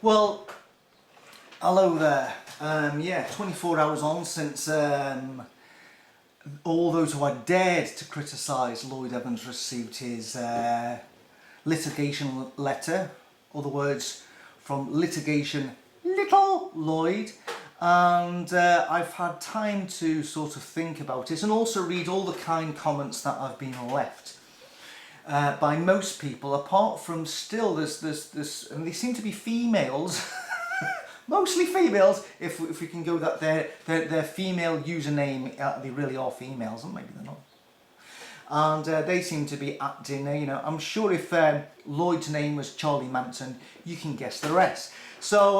Well, hello there. Yeah, 24 hours on since all those who had dared to criticise Lloyd Evans received his litigation letter. Other words, from litigation little Lloyd. And I've had time to sort of think about it and also read all the kind comments that have been left by most people, apart from still there's and they seem to be females, mostly females, if we can go that their female username, they really are females, and maybe they're not. And they seem to be acting, you know, I'm sure if Lloyd's name was Charlie Manson, you can guess the rest. So,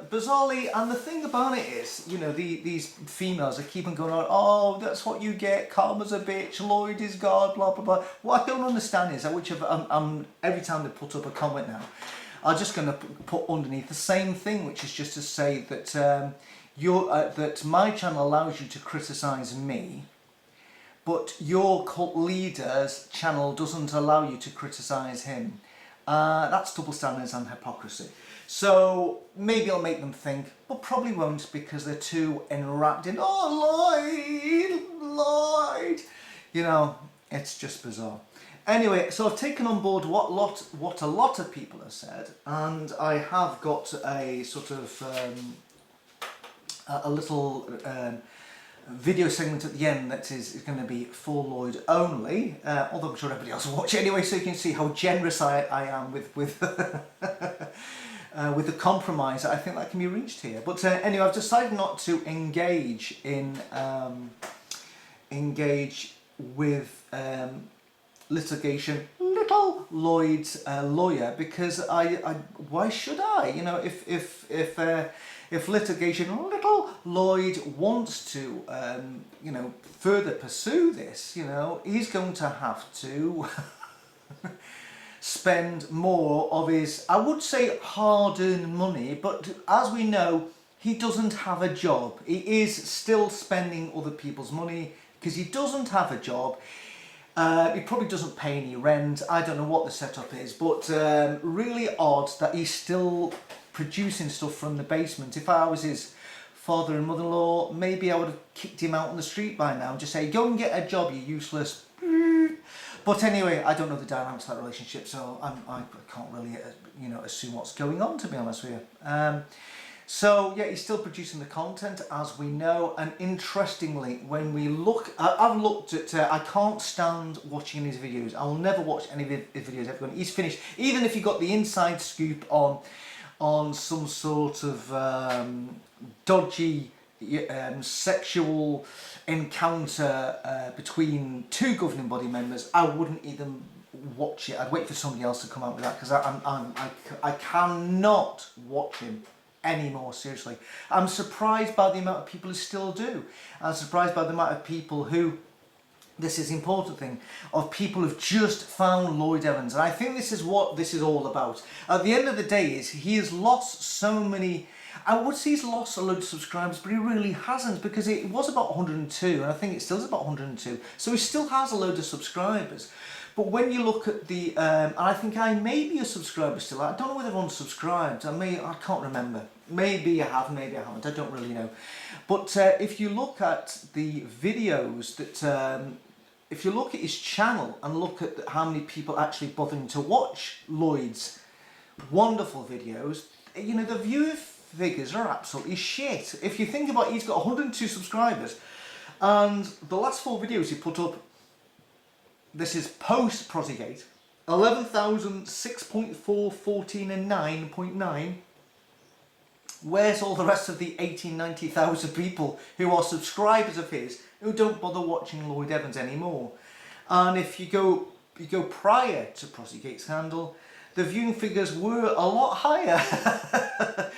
bizarrely, and the thing about it is, you know, these females are keeping going on, oh, that's what you get, karma's a bitch, Lloyd is God, blah, blah, blah. What I don't understand is that every time they put up a comment now, I'm just going to put underneath the same thing, which is just to say that, that my channel allows you to criticise me, but your cult leader's channel doesn't allow you to criticise him. That's double standards and hypocrisy. So maybe I'll make them think, but probably won't, because they're too enwrapped in, oh, Lloyd. You know, it's just bizarre. Anyway, so I've taken on board what a lot of people have said, and I have got a sort of a little video segment at the end that is going to be for Lloyd only, although I'm sure everybody else will watch it anyway, so you can see how generous I am with with the compromise I think that can be reached here. But anyway, I've decided not to engage with litigation little Lloyd's lawyer, because why should I? You know, if litigation little Lloyd wants to you know, further pursue this, you know, he's going to have to spend more of his, I would say, hard-earned money, but as we know, he doesn't have a job. He is still spending other people's money because he doesn't have a job. He probably doesn't pay any rent. I don't know what the setup is, but really odd that he's still producing stuff from the basement. If I was his father and mother-in-law, maybe I would have kicked him out on the street by now and just say, go and get a job, you useless. But anyway, I don't know the dynamics of that relationship, so I can't really you know, assume what's going on, to be honest with you. So yeah, he's still producing the content, as we know, and interestingly, when we look, I've looked at, I can't stand watching his videos. I will never watch any of his videos ever. He's finished, even if you got the inside scoop on some sort of dodgy sexual encounter between two governing body members, I wouldn't even watch it. I'd wait for somebody else to come out with that, because I cannot watch him anymore, seriously. I'm surprised by the amount of people who still do. I'm surprised by the amount of people who, this is the important thing, of people who've just found Lloyd Evans. And I think this is what this is all about. At the end of the day, is he has lost so many, I would say he's lost a load of subscribers, but he really hasn't, because it was about 102, and I think it still is about 102. So he still has a load of subscribers. But when you look at the, and I think I may be a subscriber still. I don't know whether everyone's subscribed. I can't remember. Maybe I have, maybe I haven't. I don't really know. But if you look at the videos that, if you look at his channel and look at how many people actually bothering to watch Lloyd's wonderful videos, you know, the viewer figures are absolutely shit. If you think about it, he's got 102 subscribers, and the last 4 videos he put up, this is post Prosygate, 11,000, 6.4, 14 and 9.9. Where's all the rest of the 80, 90,000 people who are subscribers of his who don't bother watching Lloyd Evans anymore? And if you go prior to Prosygate's handle, the viewing figures were a lot higher,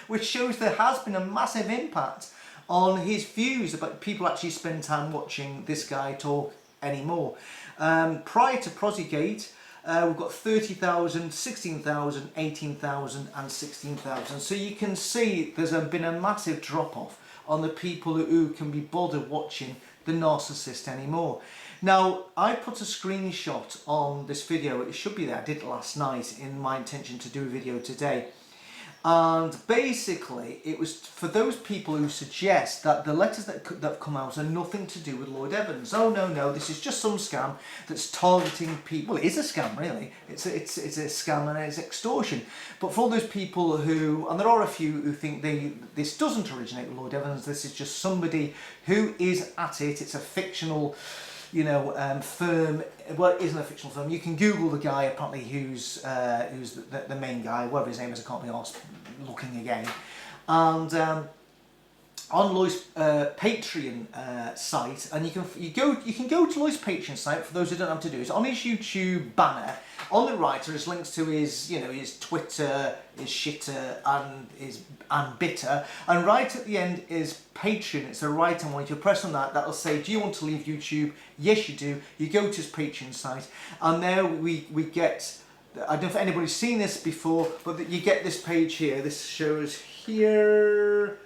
which shows there has been a massive impact on his views about people actually spend time watching this guy talk anymore. Prior to Prosygate, we've got 30,000, 16,000, 18,000 and 16,000. So you can see there's been a massive drop-off on the people who can be bothered watching the narcissist anymore. Now, I put a screenshot on this video, it should be there, I did it last night in my intention to do a video today. And basically, it was for those people who suggest that the letters that have come out are nothing to do with Lloyd Evans. Oh no, this is just some scam that's targeting people. Well, it is a scam, really. It's a scam and it's extortion. But for all those people who, and there are a few who think this doesn't originate with Lloyd Evans. This is just somebody who is at it. It's a fictional, firm. Well, it isn't a fictional firm. You can Google the guy apparently who's the main guy, whatever his name is. I can't be asked looking again. And on Lloyd's Patreon site, and you can go to Lloyd's Patreon site. For those who don't know what to do, it's on his YouTube banner. On the right, there's links to his his Twitter, his shitter, and bitter. And right at the end is Patreon. It's a right-hand one. If you press on that, that'll say, "Do you want to leave YouTube?" Yes, you do. You go to his Patreon site, and there we get. I don't know if anybody's seen this before, but you get this page here. This shows here.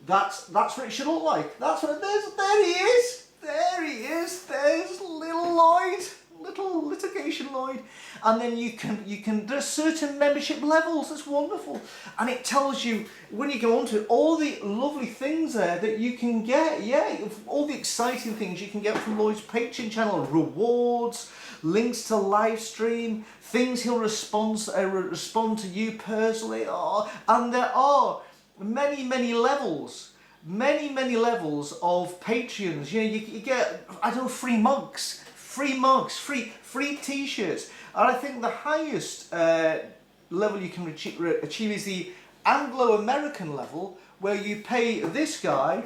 That's what it should look like. That's what it is. There he is. There he is. There's little Lloyd, little litigation Lloyd. And then you can. There's certain membership levels. It's wonderful, and it tells you when you go onto it all the lovely things there that you can get. Yeah, all the exciting things you can get from Lloyd's Patreon channel, rewards, links to live stream, things he'll respond to you personally. Oh, and there are many levels, many levels of Patreons. You get, I don't know, free mugs, free t-shirts. And I think the highest level you can achieve is the Anglo-American level, where you pay this guy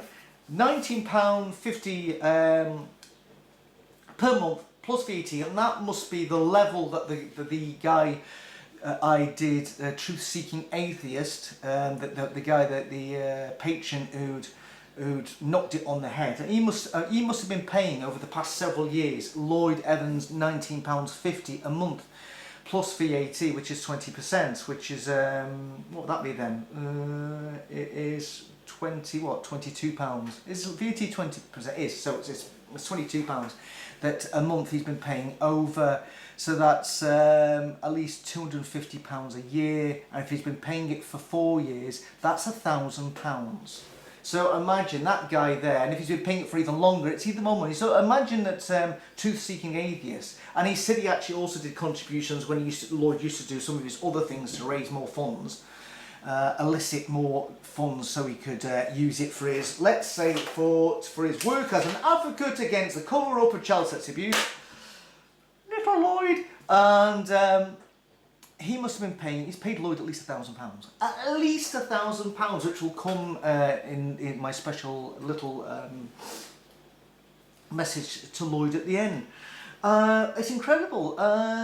£19.50 per month plus VAT, and that must be the level that the guy I did, Truth-Seeking Atheist, the guy that the patron who'd knocked it on the head. And he must have been paying over the past several years Lloyd Evans £19.50 a month plus VAT, which is 20%, which is what would that be then? It is £22. Is VAT 20%? Is so it's £22 that a month he's been paying over. So that's at least £250 a year, and if he's been paying it for 4 years, that's £1,000. So imagine that guy there, and if he's been paying it for even longer, it's even more money. So imagine that Truth-Seeking Atheist, and he said he actually also did contributions when Lloyd used to do some of his other things to raise more funds, elicit more funds, so he could use it for his, let's say, for his work as an advocate against the cover-up of child sex abuse. Little Lloyd, and he must have been paying. He's paid Lloyd at least £1,000. At least £1,000, which will come in my special little message to Lloyd at the end. It's incredible.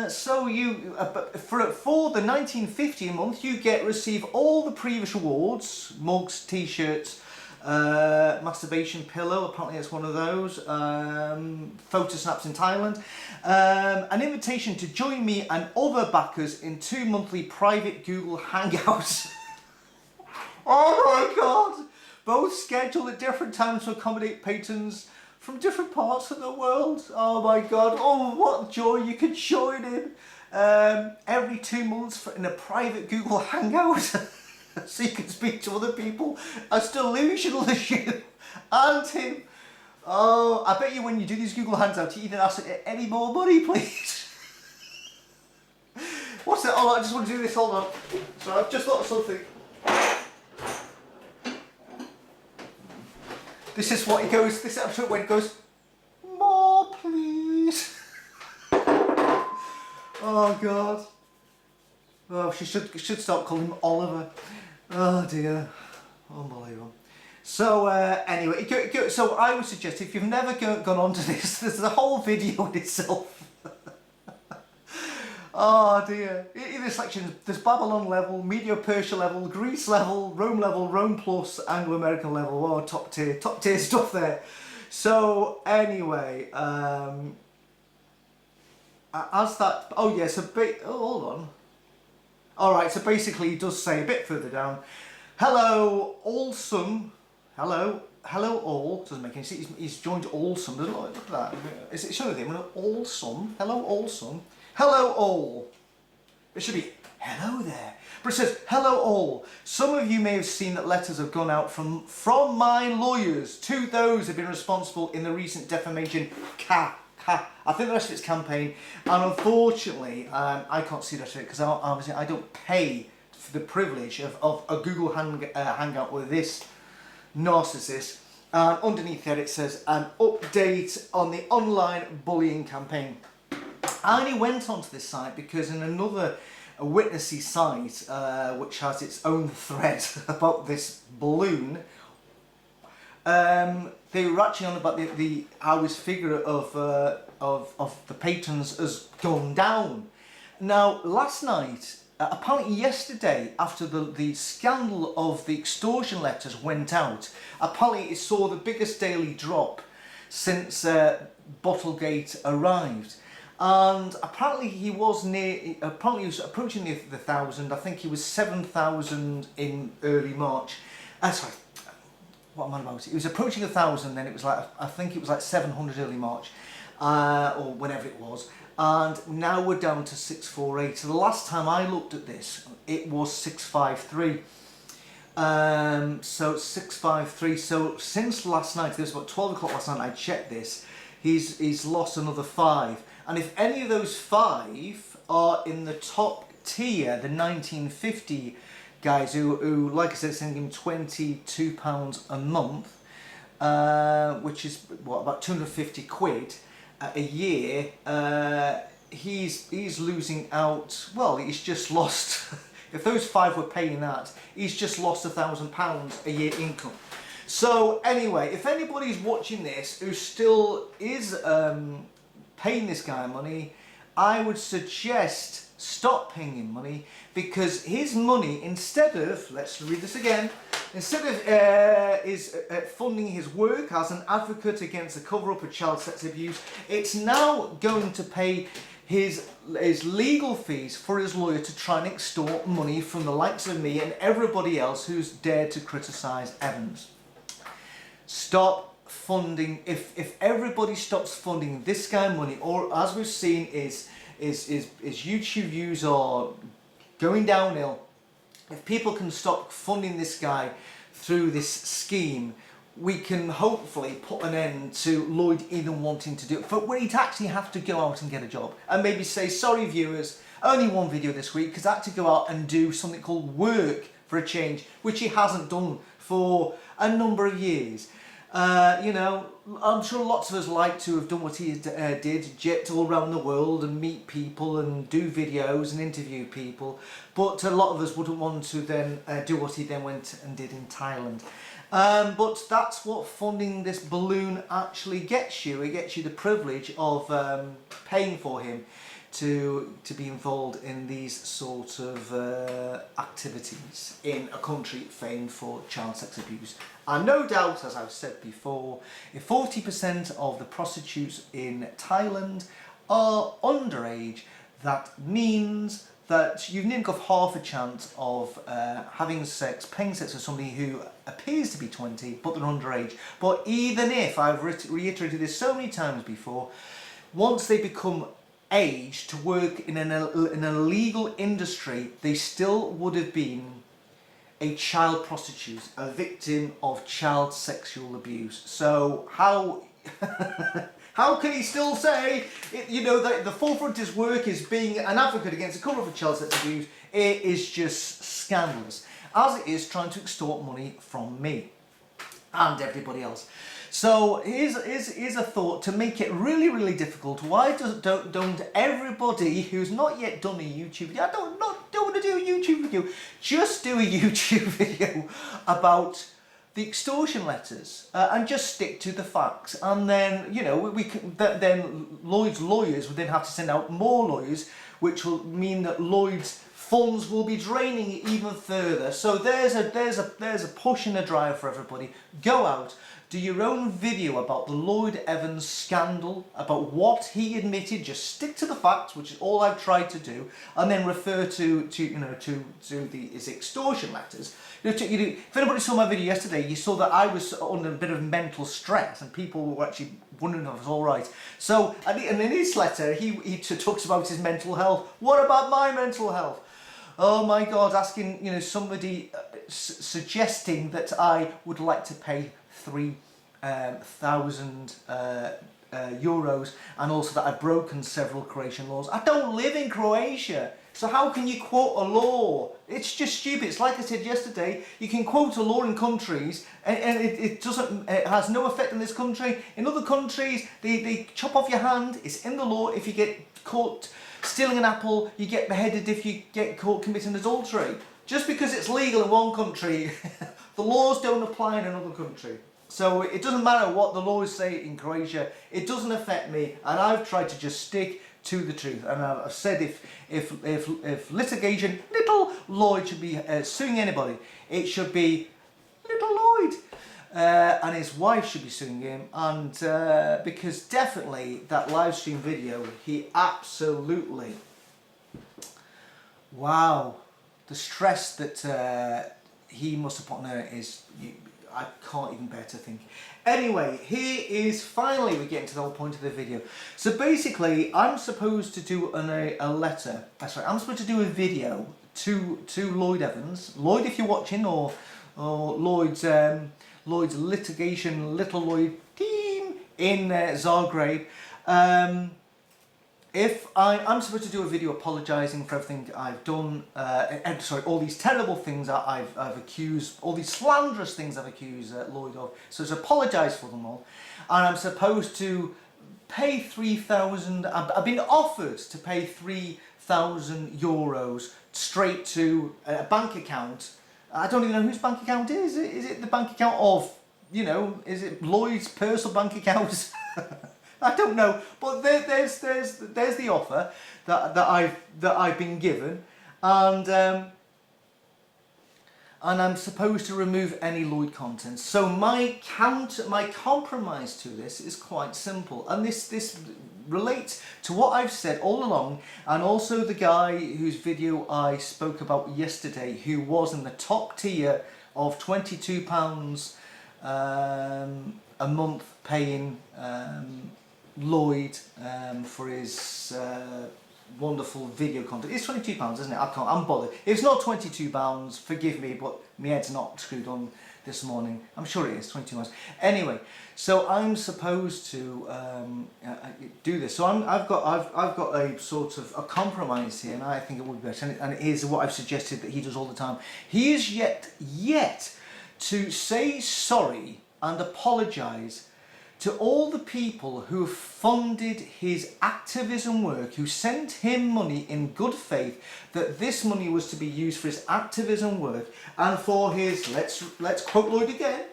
So you, for the £19.50 a month, you receive all the previous rewards: mugs, t-shirts, masturbation pillow, apparently it's one of those, photo snaps in Thailand, an invitation to join me and other backers in 2 monthly private Google Hangouts. Oh my god! Both scheduled at different times to accommodate patrons from different parts of the world. Oh my god, oh what joy, you can join in every 2 months in a private Google Hangout. So you can speak to other people as delusional as you and him. Oh, I bet you when you do these Google Hangouts, you even ask any more money, please. What's that? Oh, I just want to do this. Hold on. So I've just thought of something. This is what he goes. This episode when it goes, more, please. Oh God. Oh, she should start calling him Oliver. Oh dear, unbelievable. So anyway, so I would suggest if you've never gone on to this, there's a whole video in itself. Oh dear. In this section, there's Babylon level, Medo-Persia level, Greece level, Rome plus, Anglo-American level. Oh, top tier stuff there. So anyway, as that, oh yes, hold on. Alright, so basically he does say a bit further down, hello, Awesome, hello all, doesn't make any sense, he's joined Awesome, doesn't it? Look at that, is it showing him, Awesome, hello Awesome, hello all, it should be, hello there, But it says, hello all. Some of you may have seen that letters have gone out from my lawyers to those who have been responsible in the recent defamation I think the rest of it's campaign. And unfortunately, I can't see the rest of it because obviously I don't pay for the privilege of a Google Hangout with this narcissist. And underneath there it says, an update on the online bullying campaign. I only went onto this site because in another witnessy site, which has its own thread about this balloon, they were actually on about how his figure of the patrons has gone down. Now, last night, apparently yesterday, after the scandal of the extortion letters went out, apparently it saw the biggest daily drop since Bottlegate arrived. And apparently he was approaching the 1,000. I think he was 7,000 in early March. Sorry, what am I about? It was approaching 1,000, then it was like, I think it was like 700 early March, or whenever it was. And now we're down to 648. So the last time I looked at this, it was 653. So 653. So since last night, it was about 12 o'clock last night, I checked this, he's lost another 5. And if any of those 5 are in the top tier, the 1950 guys who like I said, sending him £22 a month, which is what, about 250 quid a year, he's losing out. Well, he's just lost. If those 5 were paying that, he's just lost £1,000 a year income. So anyway, if anybody's watching this who still is paying this guy money, I would suggest stop paying him money, because his money, instead of, let's read this again, instead of funding his work as an advocate against the cover-up of child sex abuse, it's now going to pay his legal fees for his lawyer to try and extort money from the likes of me and everybody else who's dared to criticise Evans. Stop funding. If everybody stops funding this guy money, or as we've seen is YouTube views are going downhill, if people can stop funding this guy through this scheme, we can hopefully put an end to Lloyd even wanting to do it, but he'd actually have to go out and get a job and maybe say, sorry viewers, only one video this week, because I had to go out and do something called work for a change, which he hasn't done for a number of years. You know, I'm sure lots of us like to have done what he did, jet all around the world and meet people and do videos and interview people, but a lot of us wouldn't want to then do what he then went and did in Thailand. But that's what funding this balloon actually gets you. It gets you the privilege of paying for him to be involved in these sort of activities in a country famed for child sex abuse. And no doubt, as I've said before, if 40% of the prostitutes in Thailand are underage, that means that you've nearly got half a chance of having sex, paying sex with somebody who appears to be 20, but they're underage. But even if, I've reiterated this so many times before, once they become age to work in a legal industry, they still would have been a child prostitute, a victim of child sexual abuse. So how how can he still say, you know, that the forefront of his work is being an advocate against the cover of child sex abuse? It is just scandalous, as it is trying to extort money from me and everybody else. So here's a thought to make it really, really difficult. Why don't everybody who's not yet done a YouTube video, I don't want to do a YouTube video, just do a YouTube video about the extortion letters and just stick to the facts, and then, you know, we can, then Lloyd's lawyers would then have to send out more lawyers, which will mean that Lloyd's funds will be draining even further. So there's a push and a drive for everybody. Go out, do your own video about the Lloyd Evans scandal, about what he admitted. Just stick to the facts, which is all I've tried to do, and then refer to his extortion letters. If anybody saw my video yesterday, you saw that I was under a bit of mental stress, and people were actually wondering if I was all right. So, and in his letter, he talks about his mental health. What about my mental health? oh my God, asking, you know, somebody suggesting that I would like to pay 3,000 euros, and also that I've broken several Croatian laws. I don't live in Croatia, so how can you quote a law? It's just stupid. It's like I said yesterday, you can quote a law in countries and it doesn't, it has no effect in this country. In other countries, they chop off your hand, it's in the law. If you get caught stealing an apple, you get beheaded if you get caught committing adultery. Just because it's legal in one country, the laws don't apply in another country. So it doesn't matter what the laws say in Croatia, it doesn't affect me, and I've tried to just stick to the truth. And I've said if litigation, little Lloyd should be suing anybody, it should be little Lloyd. And his wife should be suing him, and because definitely that live stream video, he absolutely, wow, the stress that he must have put on her is, I can't even bear to think. Anyway, here is finally we're getting to the whole point of the video. So basically, I'm supposed to do a letter. Sorry, I'm supposed to do a video to Lloyd Evans. Lloyd, if you're watching, or Lloyd's litigation, little Lloyd team in Zagreb. If I'm supposed to do a video apologising for everything I've done, sorry, all these terrible things that I've accused, all these slanderous things I've accused Lloyd of, so to apologise for them all, and I'm supposed to pay 3,000, I've been offered to pay 3,000 euros straight to a bank account. I don't even know whose bank account it is. Is it the bank account of, you know, is it Lloyd's personal bank account? I don't know, but there's the offer that I've been given, and I'm supposed to remove any Lloyd content. So my compromise to this is quite simple, and this relates to what I've said all along, and also the guy whose video I spoke about yesterday, who was in the top tier of £22 a month paying Lloyd for his wonderful video content. It's £22, isn't it? I'm bothered. If it's not £22, forgive me, but my head's not screwed on this morning. I'm sure it is £22. Anyway, so I'm supposed to do this. So I've got a sort of a compromise here, and I think it would be better. And it is what I've suggested that he does all the time. He is yet to say sorry and apologise to all the people who funded his activism work, who sent him money in good faith, that this money was to be used for his activism work and for his, let's quote Lloyd again,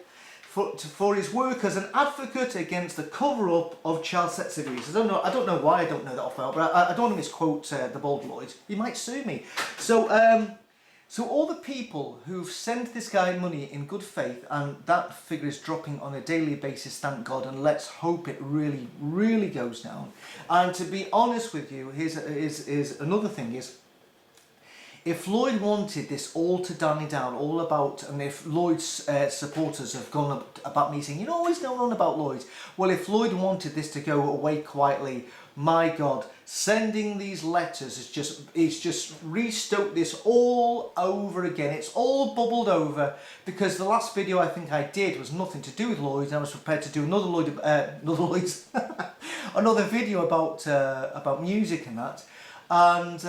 for his work as an advocate against the cover-up of child sex abuse. I don't know why I don't know that off out, but I don't want to misquote the bold Lloyd. He might sue me. So all the people who've sent this guy money in good faith, and that figure is dropping on a daily basis, thank God, and let's hope it really, really goes down. And to be honest with you, here's another thing is, if Lloyd wanted this all to die down, all about, and if Lloyd's supporters have gone up about me saying, you know, always going on about Lloyd. Well, if Lloyd wanted this to go away quietly, my God, sending these letters is just restoked this all over again. It's all bubbled over, because the last video I think I did was nothing to do with Lloyd, and I was prepared to do another video about music and that. And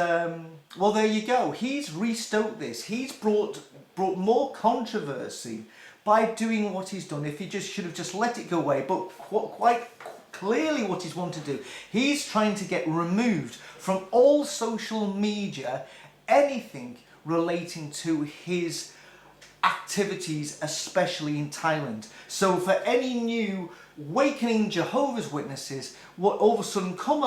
well, there you go. He's restoked this. He's brought more controversy by doing what he's done. If he should have just let it go away, but quite clearly what he's wanted to do, he's trying to get removed from all social media anything relating to his activities, especially in Thailand. So for any new awakening Jehovah's Witnesses, what all of a sudden come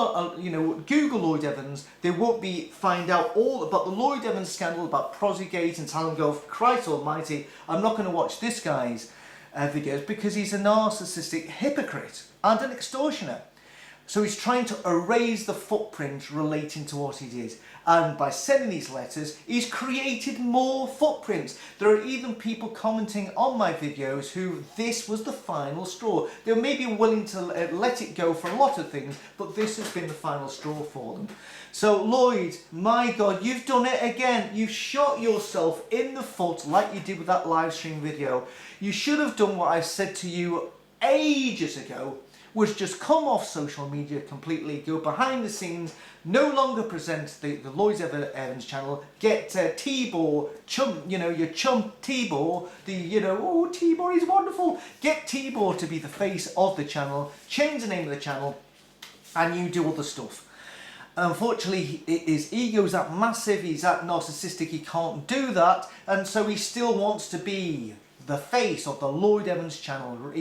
Google Lloyd Evans, they won't find out all about the Lloyd Evans scandal, about Prosygate and Thailand, go, Christ almighty, I'm not going to watch this guy's videos, because he's a narcissistic hypocrite and an extortioner. So he's trying to erase the footprint relating to what he did. And by sending these letters, he's created more footprints. There are even people commenting on my videos who this was the final straw. They may be willing to let it go for a lot of things, but this has been the final straw for them. So Lloyd, my God, you've done it again. You've shot yourself in the foot like you did with that live stream video. You should have done what I said to you ages ago, was just come off social media completely, go behind the scenes, no longer present the Lloyd Evans channel, get Tibor, your chum Tibor, oh Tibor, he's wonderful, get Tibor to be the face of the channel, change the name of the channel, and you do all the stuff. Unfortunately, his ego's that massive, he's that narcissistic, he can't do that, and so he still wants to be the face of the Lloyd Evans channel.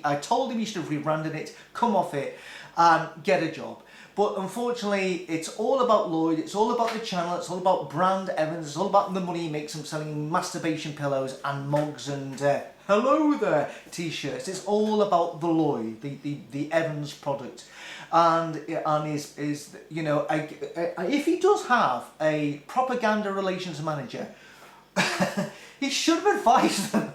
I told him he should have rebranded it, come off it, and get a job. But unfortunately, it's all about Lloyd, it's all about the channel, it's all about brand Evans, it's all about the money he makes from selling masturbation pillows and mugs and hello there t-shirts. It's all about the Lloyd, the Evans product. And is if he does have a propaganda relations manager, he should have advised them.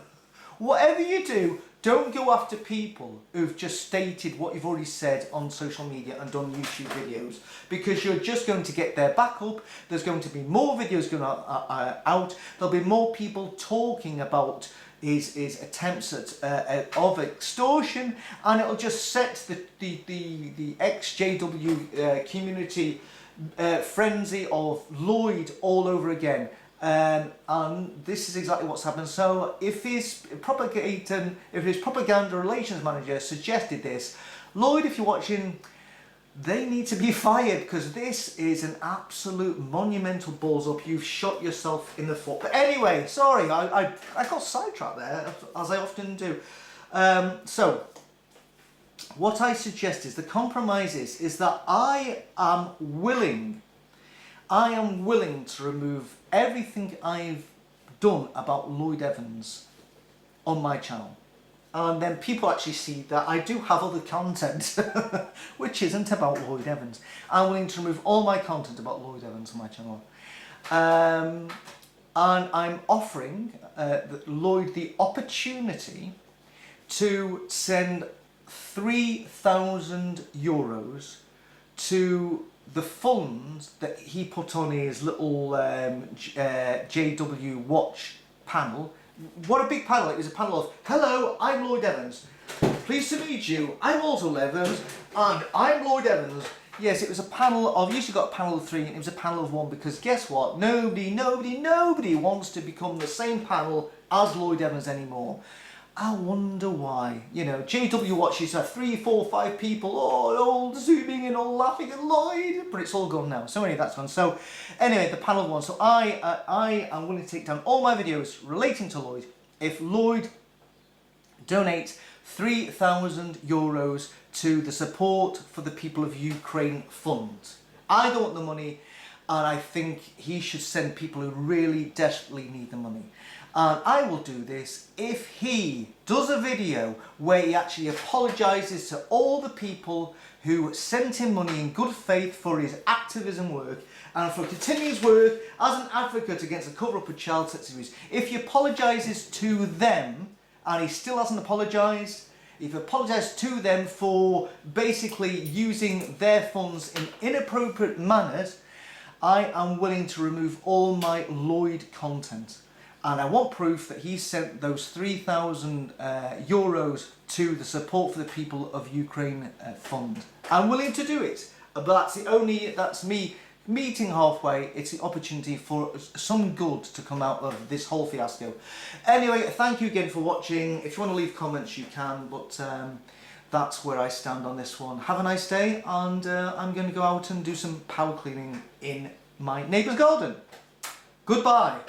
Whatever you do, don't go after people who've just stated what you've already said on social media and done YouTube videos, because you're just going to get their back up. There's going to be more videos going out. There'll be more people talking about his attempts of extortion, and it'll just set the ex-JW community frenzy of Lloyd all over again. And this is exactly what's happened. So if his propaganda relations manager suggested this, Lloyd, if you're watching, they need to be fired, because this is an absolute monumental balls up. You've shot yourself in the foot. But anyway, sorry, I got sidetracked there, as I often do. So what I suggest is the compromise is that I am willing to remove everything I've done about Lloyd Evans on my channel. And then people actually see that I do have other content which isn't about Lloyd Evans. I'm willing to remove all my content about Lloyd Evans on my channel. And I'm offering Lloyd the opportunity to send €3,000 to the funds that he put on his little JW watch panel. What a big panel. It was a panel of, hello, I'm Lloyd Evans. Pleased to meet you. I'm also Evans, and I'm Lloyd Evans. Yes, it was a panel of, usually got a panel of 3, and it was a panel of 1, because guess what? Nobody wants to become the same panel as Lloyd Evans anymore. I wonder why. JW watches have 3, 4, 5 people, all zooming and all laughing at Lloyd, but it's all gone now. So anyway, that's gone. So anyway, the panel 1. So I am willing to take down all my videos relating to Lloyd if Lloyd donates €3,000 to the Support for the People of Ukraine fund. I don't want the money, and I think he should send people who really desperately need the money. And I will do this if he does a video where he actually apologises to all the people who sent him money in good faith for his activism work and for continuous work as an advocate against the cover-up of child sex abuse. If he apologises to them, and he still hasn't apologised, if he apologised to them for basically using their funds in inappropriate manners, I am willing to remove all my Lloyd content. And I want proof that he sent those €3,000 to the Support for the People of Ukraine fund. I'm willing to do it, but that's me meeting halfway. It's the opportunity for some good to come out of this whole fiasco. Anyway, thank you again for watching. If you want to leave comments, you can, but that's where I stand on this one. Have a nice day, and I'm going to go out and do some power cleaning in my neighbour's garden. Goodbye.